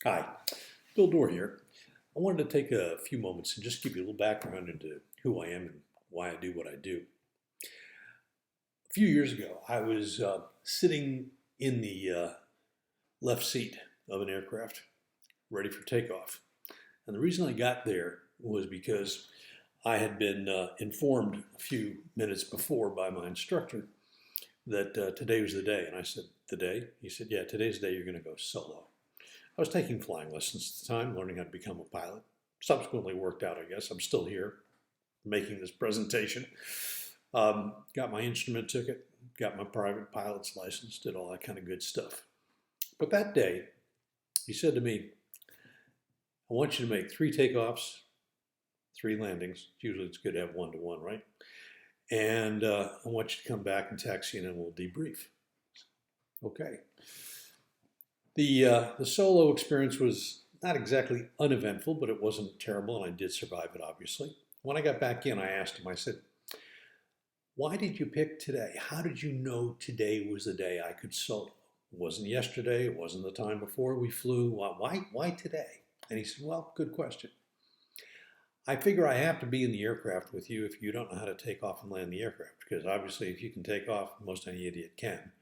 Hi, Bill Dorr here. I wanted to take a few moments and just give you a little background into who I am and why I do what I do. A few years ago, I was sitting in the left seat of an aircraft ready for takeoff. And the reason I got there was because I had been informed a few minutes before by my instructor that today was the day. And I said, "The day?" He said, "Yeah, today's the day you're going to go solo." I was taking flying lessons at the time, learning how to become a pilot. Subsequently worked out, I guess. I'm still here making this presentation. Got my instrument ticket, got my private pilot's license, did all that kind of good stuff. But that day, he said to me, "I want you to make 3 takeoffs, 3 landings. Usually it's good to have 1-to-1, right? And I want you to come back and taxi in and we'll debrief." Okay. The solo experience was not exactly uneventful, but it wasn't terrible, and I did survive it, obviously. When I got back in, I asked him, I said, "Why did you pick today? How did you know today was the day I could solo? It wasn't yesterday, it wasn't the time before we flew. Why today?" And he said, "Well, good question. I figure I have to be in the aircraft with you if you don't know how to take off and land the aircraft, because obviously if you can take off, most any idiot can.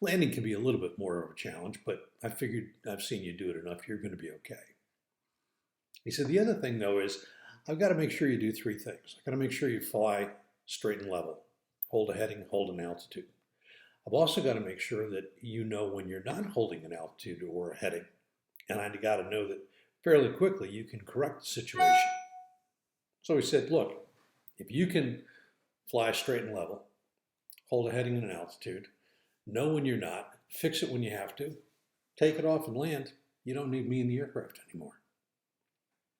Landing can be a little bit more of a challenge, but I figured I've seen you do it enough, you're going to be okay." He said, "The other thing though is I've got to make sure you do 3 things. I've got to make sure you fly straight and level, hold a heading, hold an altitude. I've also got to make sure that you know when you're not holding an altitude or a heading. And I've got to know that fairly quickly you can correct the situation." So he said, "Look, if you can fly straight and level, hold a heading and an altitude, know when you're not, fix it when you have to, take it off and land, you don't need me in the aircraft anymore."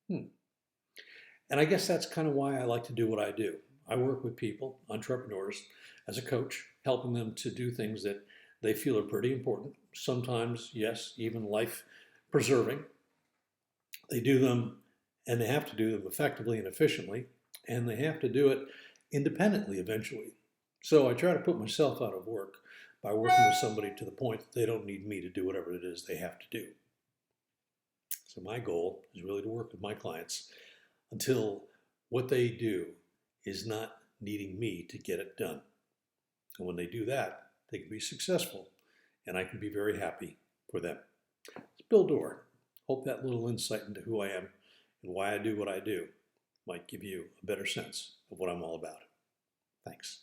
And I guess that's kind of why I like to do what I do. I work with people, entrepreneurs, as a coach, helping them to do things that they feel are pretty important. Sometimes, yes, even life preserving. They do them and they have to do them effectively and efficiently, and they have to do it independently eventually. So I try to put myself out of work by working with somebody to the point that they don't need me to do whatever it is they have to do. So my goal is really to work with my clients until what they do is not needing me to get it done. And when they do that, they can be successful, and I can be very happy for them. It's Bill Dorr. Hope that little insight into who I am and why I do what I do might give you a better sense of what I'm all about. Thanks.